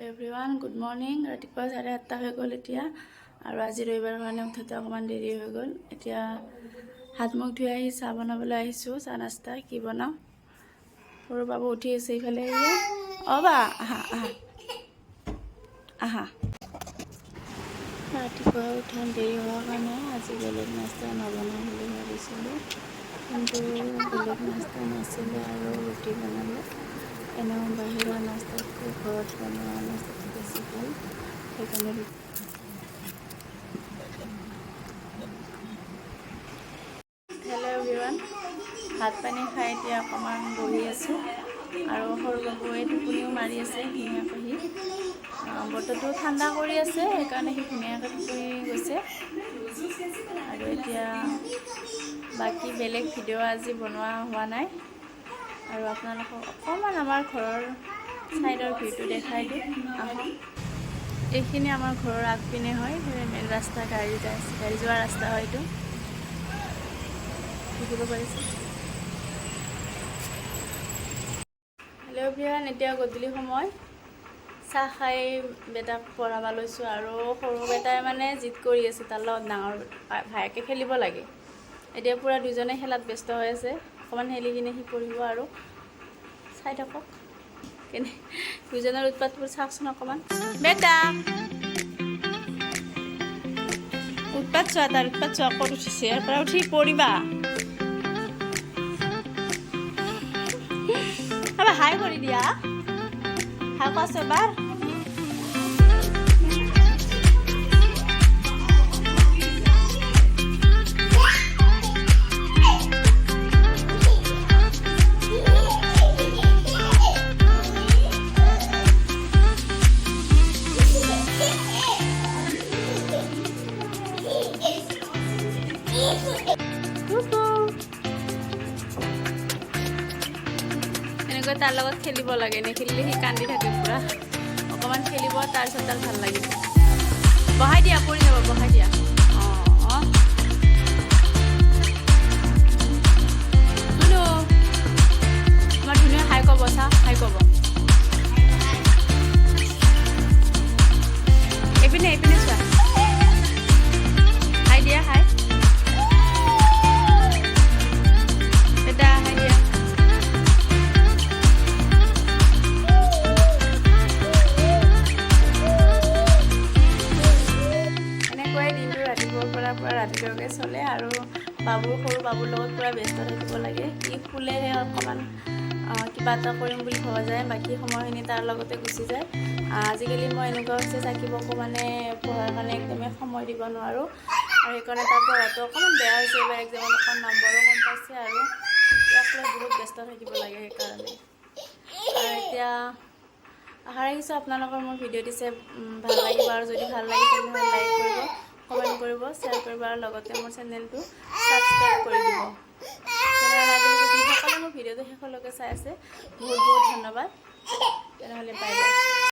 Everyone good morning. ৰাতিপুৱা 7:30 হৈ গ'ল এতিয়া, আৰু আজি ৰবিবাৰৰ কাৰণে উঠোতে অকণমান দেৰি হৈ গ'ল। এতিয়া হাত মুখ ধুই আহি চাহ বনাবলৈ আহিছোঁ। চাহ নাস্তা কি বনাওঁ, সৰু বাবু উঠি আছে ইফালে। বা আহা আহা আহা। ৰাতিপুৱা উঠা দেৰি হোৱাৰ কাৰণে আজি বেলেগ নাস্তা নবনাওঁ বুলি ভাবিছিলোঁ, কিন্তু বেলেগ নাস্তা নাছিলে আৰু ৰুটি বনালোঁ। এনেও বাহিৰৰ নাস্তাতকৈ ঘৰত বনোৱা নাস্তাটো বেছি ভাল, সেইকাৰণে হেল্ল' এভৰিৱান, ভাত পানী খাই এতিয়া অকণমান বহি আছোঁ, আৰু সৰু বাবুৱে টোপনিও মাৰি আছে ধুনীয়াকৈ। বতৰটো ঠাণ্ডা কৰি আছে, সেইকাৰণে সি ধুনীয়াকৈ টোপনি গৈছে। আৰু এতিয়া বাকী বেলেগ ভিডিঅ' আজি বনোৱা হোৱা নাই, আৰু আপোনালোকক অকণমান আমাৰ ঘৰৰ ছাইডৰ ভিউটো দেখাই দিওঁ আহক। এইখিনি আমাৰ ঘৰৰ আগপিনে হয়, মেইন ৰাস্তা, গাড়ী যোৱা ৰাস্তা হয় এইটো, দেখিব পাৰিছে। হেল্ল' এভৰিৱান, এতিয়া গধূলি সময়, চাহ খাই বেটাক পঢ়াব লৈছোঁ। আৰু সৰু বেটাই মানে জিদ কৰি আছে, তাৰ লগত ডাঙৰ ভায়েকে খেলিব লাগে। এতিয়া পূৰা দুজনে খেলাত ব্যস্ত হৈ আছে। অকণমান খেলি কিনে সি পঢ়িব, আৰু চাই থাকক কেনে দুজনৰ উৎপাতবোৰ চাওকচোন অকণমান। বেটা উৎপাত চোৱা, তাৰ উৎপাত চোৱা, ক'ত উঠিছে, ইয়াৰ পৰা উঠি পৰিবা। হাই কৰি দিয়া, হাই কোৱাছো এবাৰ। এনেকৈ তাৰ লগত খেলিব লাগে, নেখেলিলে সি কান্দি থাকে পুৰা। অকণমান খেলিব, তাৰপিছত তাৰ ভাল লাগিব। বহাই দিয়া, পৰি যাব, বহাই দিয়া। অঁ ধুনু, আমাৰ ধুনুৱে হাই ক'ব, চা হাই ক'ব। এইপিনে এইপিনে চোৱা, হাই দিয়া, হাই বেটা, হাই দিয়া। পৰা ৰাতিলৈকে চলে, আৰু সৰু বাবুৰ লগত পূৰা ব্যস্ত থাকিব লাগে। সি শুলেহে অকণমান কিবা এটা কৰিম বুলি ভবা যায়, বাকী সময়খিনি তাৰ লগতে গুচি যায়। আজিকালি মই এনেকুৱা হৈছে, চাকিবকো মানে পঢ়াৰ কাৰণে একদমেই সময় দিব নোৱাৰোঁ, আৰু সেইকাৰণে তাৰ পঢ়াটো অকণমান বেয়া হৈছে। এইবাৰ এক্সামত অকণ নম্বৰো কম পাইছে, আৰু ইয়াক লৈ বহুত ব্যস্ত থাকিব লাগে সেইকাৰণে। আৰু এতিয়া আশা ৰাখিছোঁ আপোনালোকৰ মোৰ ভিডিঅ'টি চাই ভাল লাগিব, আৰু যদি ভাল লাগে তেনেহ'লে লাইক কৰিব, কমেণ্ট কৰিব, শ্বেয়াৰ কৰিব, আৰু লগতে মোৰ চেনেলটো ছাবস্ক্ৰাইব কৰি দিব। তেনেহ'লে আজিলৈকে যিসকলে মোৰ ভিডিঅ'টো শেষলৈকে চাই আছে, বহুত বহুত ধন্যবাদ। তেনেহ'লে বাই বাই।